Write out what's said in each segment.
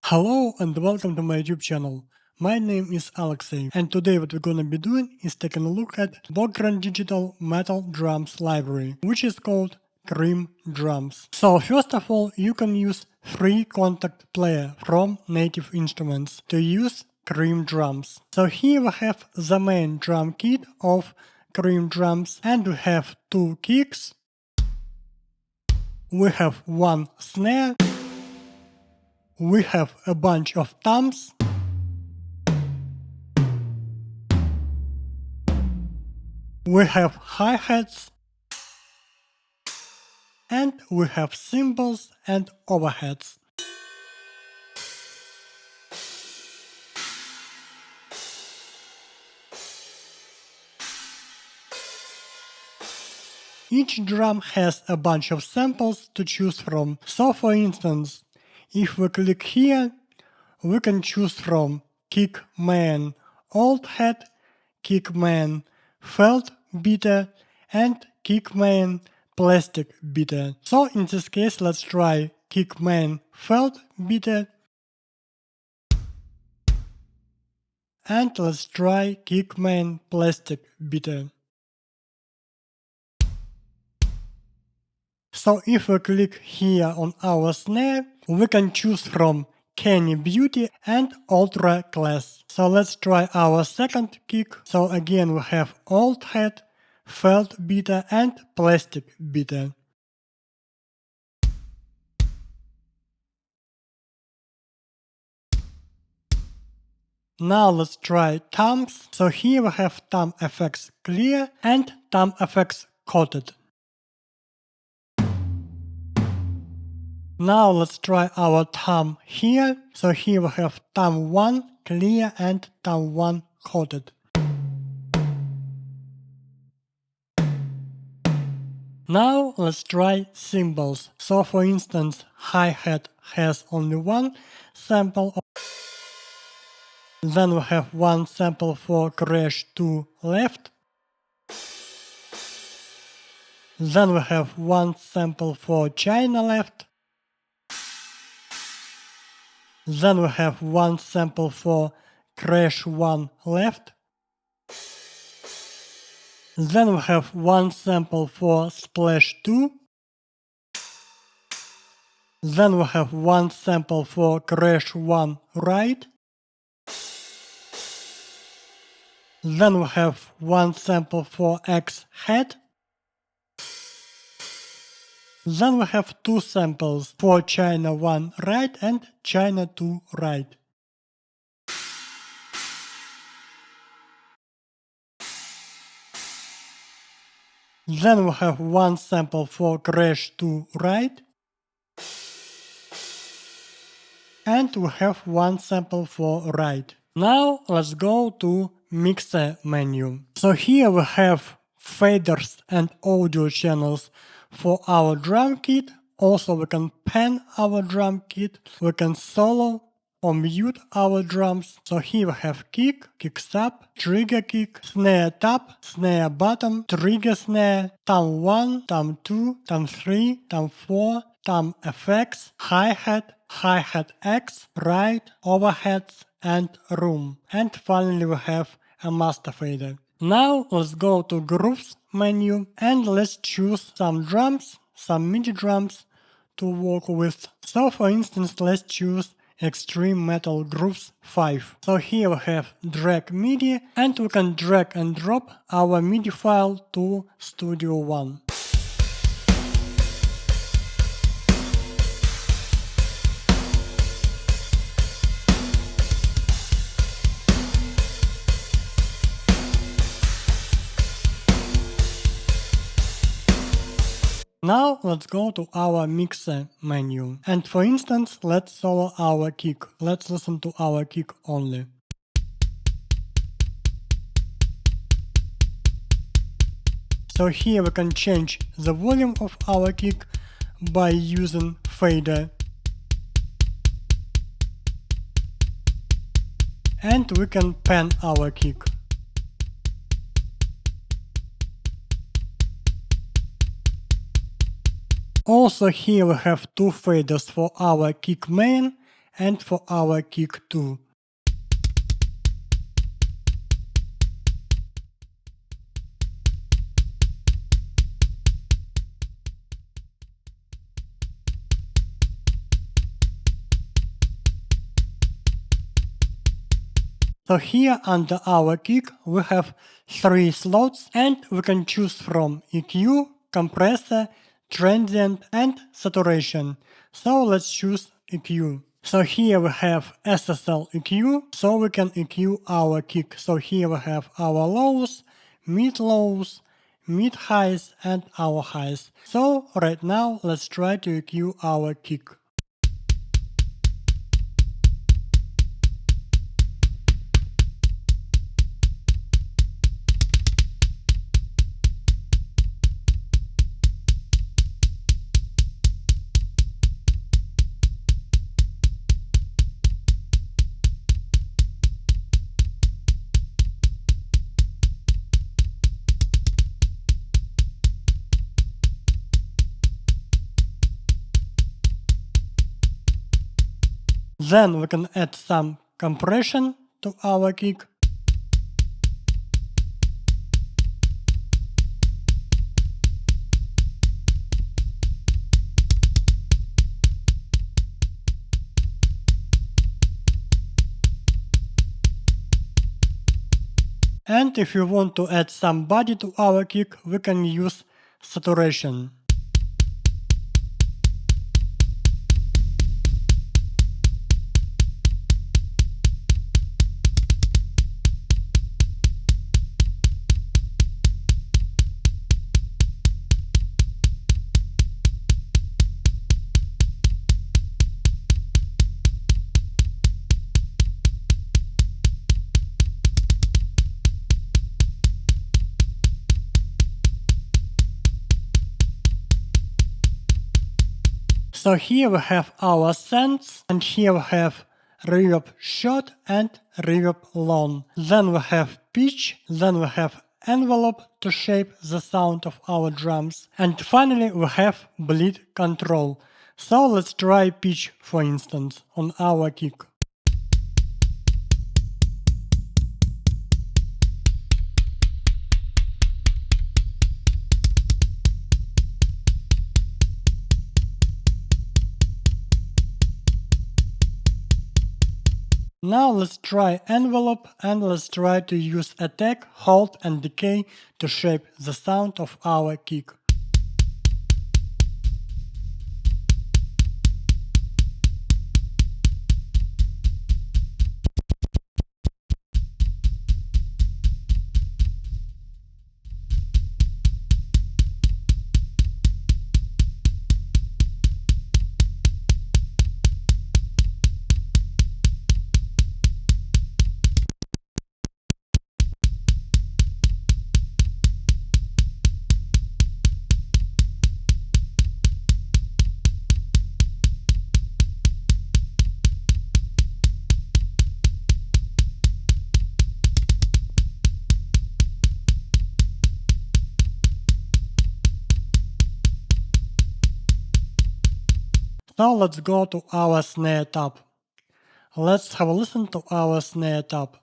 Hello and welcome to my YouTube channel. My name is Alexey, and today what we're gonna be doing is taking a look at Bogren digital metal drums library, which is called Krimh Drums. So first of all, you can use free contact player from Native Instruments to use Krimh Drums. So here we have the main drum kit of Krimh Drums, and we have two kicks. We have one snare. We have a bunch of toms. We have hi-hats. And we have cymbals and overheads. Each drum has a bunch of samples to choose from. So for instance, if we click here, we can choose from kick man old head, kick man felt beater, and kick man plastic beater. So in this case, let's try kick man felt beater, and let's try kick man plastic beater. So if we click here on our snare, we can choose from Canny Beauty and Ultra Class. So let's try our second kick. So again we have old head, felt beater and plastic beater. Now let's try toms. So here we have tom effects clear and tom effects coated. Now let's try our tom here. So here we have tom 1 clear and tom 1 coated. Now let's try cymbals. So for instance, hi-hat has only one sample. Then we have one sample for crash to left. Then we have one sample for China left. Then we have one sample for crash 1 left. Then we have one sample for splash 2. Then we have one sample for crash 1 right. Then we have one sample for X head. Then we have two samples for China 1 right and China 2 right. Then we have one sample for crash 2 right. And we have one sample for right. Now let's go to mixer menu. So here we have faders and audio channels for our drum kit. Also we can pan our drum kit. We can solo or mute our drums. So here we have kick, kick sub, trigger kick, snare top, snare bottom, trigger snare, tom 1, tom 2, tom 3, tom 4, tom effects, hi-hat, hi-hat X, right, overheads, and room. And finally we have a master fader. Now let's go to grooves menu and let's choose some drums, some MIDI drums to work with. So for instance, let's choose Extreme Metal Grooves 5. So here we have drag MIDI and we can drag and drop our MIDI file to Studio One. Now let's go to our mixer menu, and for instance let's solo our kick. Let's listen to our kick only. So here we can change the volume of our kick by using fader. And we can pan our kick. Also here we have two faders for our kick main and for our kick too. So here under our kick we have 3 slots and we can choose from EQ, compressor, transient and saturation. So let's choose EQ. So here we have SSL EQ, so we can EQ our kick. So here we have our lows, mid highs and our highs. So right now let's try to EQ our kick. Then we can add some compression to our kick. And if you want to add some body to our kick, we can use saturation. So here we have our sends, and here we have reverb short and reverb long. Then we have pitch, then we have envelope to shape the sound of our drums. And finally we have bleed control. So let's try pitch for instance on our kick. Now let's try envelope and let's try to use attack, hold and decay to shape the sound of our kick. Now let's go to our snare top. Let's have a listen to our snare top.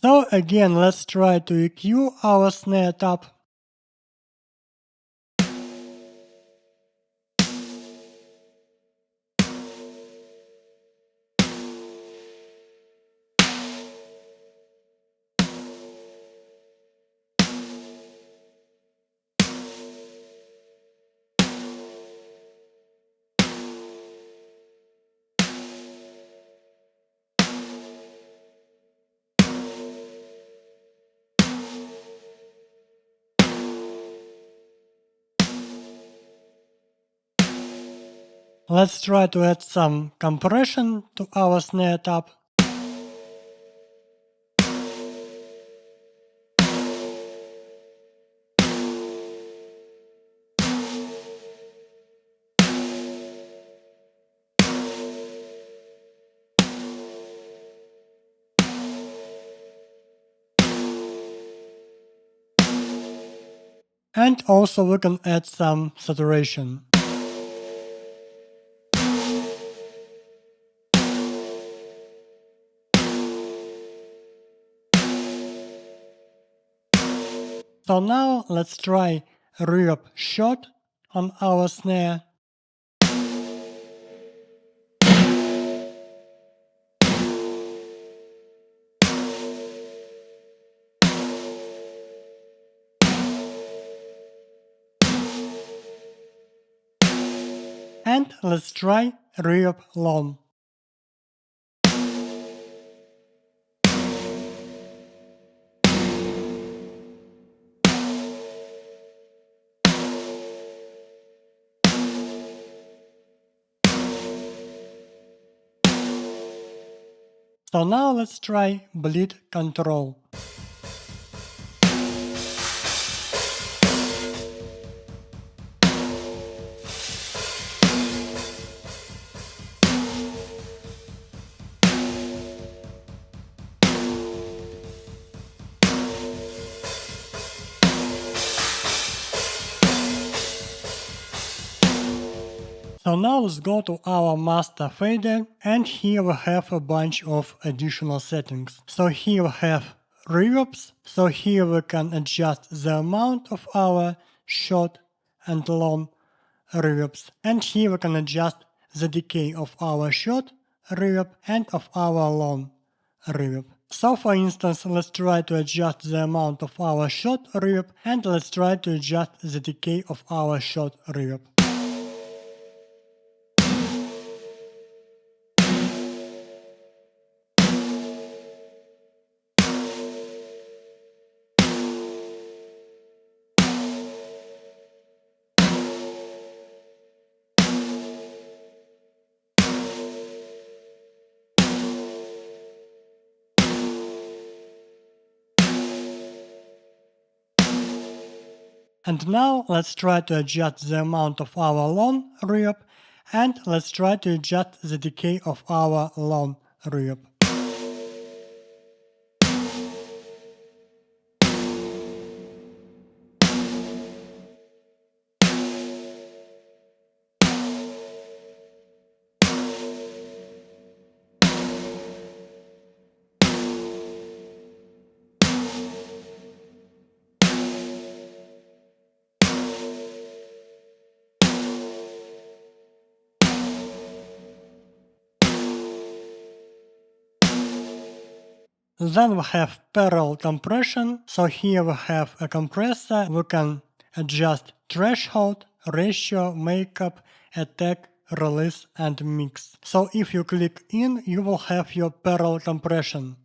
So again, let's try to EQ our snare top. Let's try to add some compression to our snare top. And also we can add some saturation. So now let's try reverb shot on our snare. And let's try Reverb Long. So now let's try Bleed Control. So now let's go to our master fader, and here we have a bunch of additional settings. So here we have reverbs, so here we can adjust the amount of our short and long reverbs, and here we can adjust the decay of our short reverb and of our long reverb. So for instance, let's try to adjust the amount of our short reverb, and let's try to adjust the decay of our short reverb. And now let's try to adjust the amount of our long reverb, and let's try to adjust the decay of our long reverb. Then we have parallel compression, so here we have a compressor, we can adjust threshold, ratio, makeup, attack, release and mix. So if you click in, you will have your parallel compression.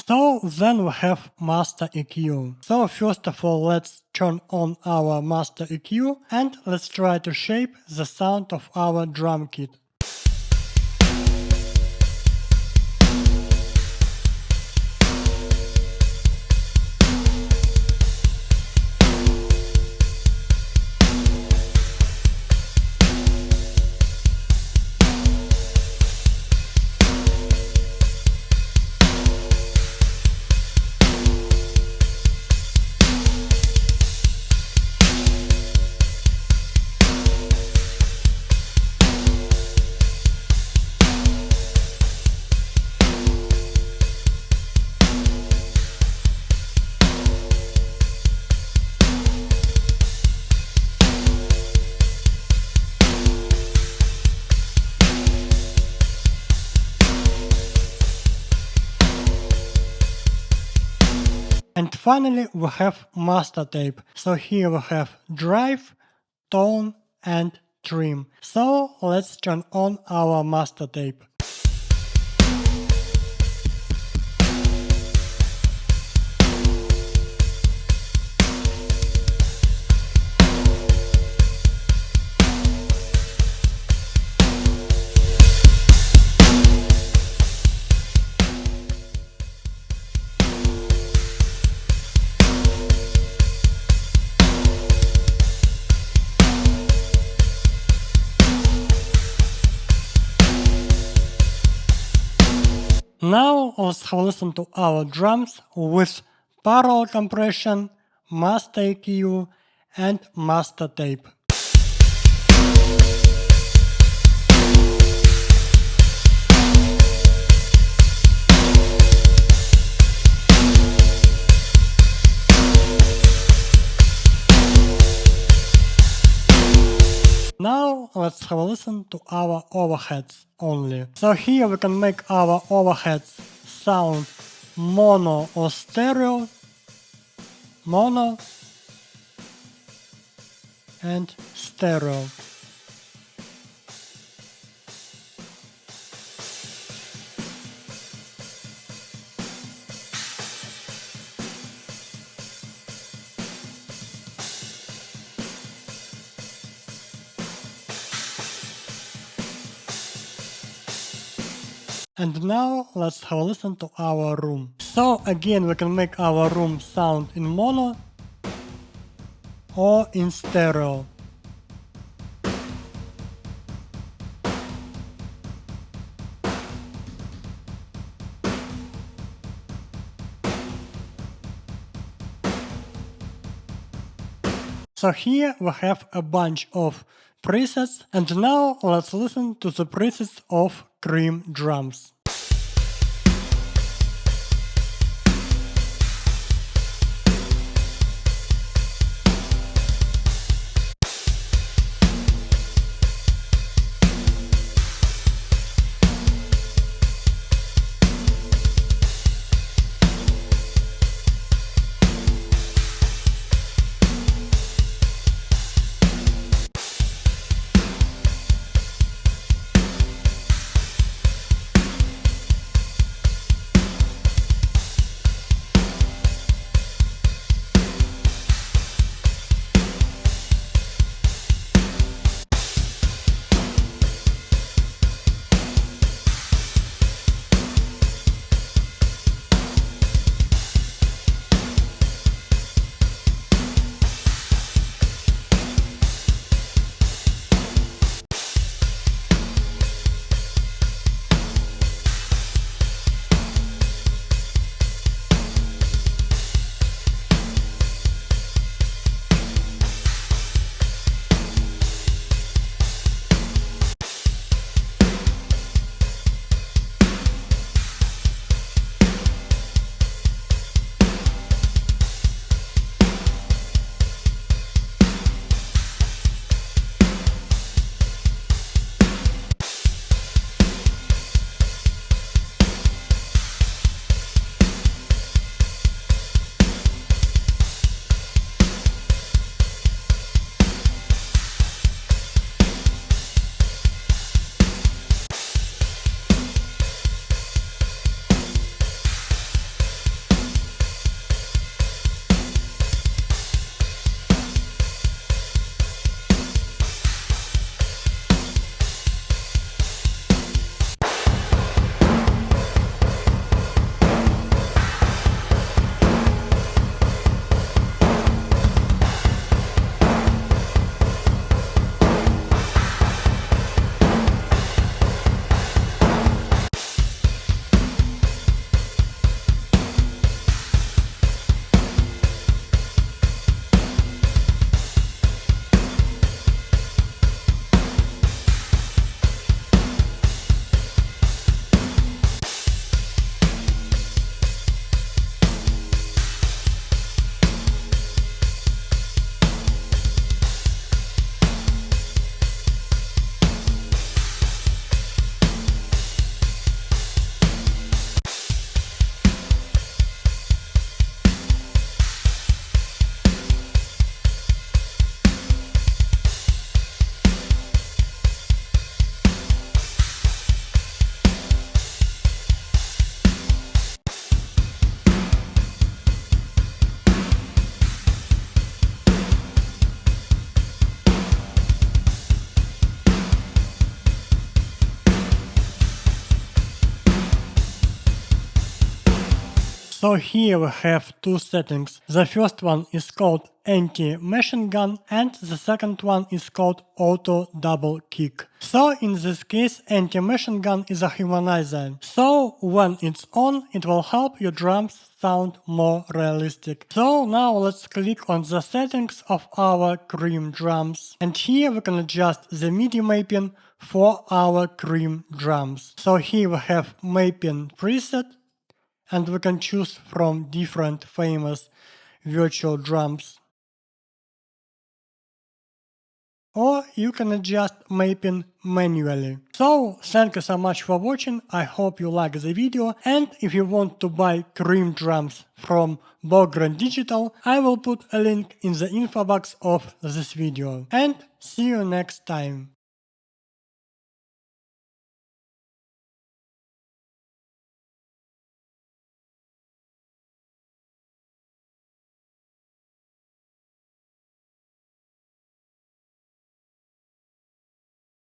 So then we have master EQ. So first of all, let's turn on our master EQ and let's try to shape the sound of our drum kit. And finally we have master tape. So here we have drive, tone and trim. So let's turn on our master tape. Now let's have a listen to our drums with parallel compression, master EQ and master tape. Now let's have a listen to our overheads only. So here we can make our overheads sound mono or stereo, mono and stereo. And now let's have a listen to our room. So again we can make our room sound in mono or in stereo. So here we have a bunch of presets, and now let's listen to the presets of Krimh Drums. So here we have two settings. The first one is called anti-machinegun and the second one is called auto double kick. So in this case, anti-machinegun is a humanizer. So when it's on, it will help your drums sound more realistic. So now let's click on the settings of our Krimh drums. And here we can adjust the MIDI mapping for our Krimh drums. So here we have mapping preset, and we can choose from different famous virtual drums. Or you can adjust mapping manually. So, thank you so much for watching, I hope you like the video, and if you want to buy Krimh drums from Bogren Digital, I will put a link in the info box of this video. And see you next time.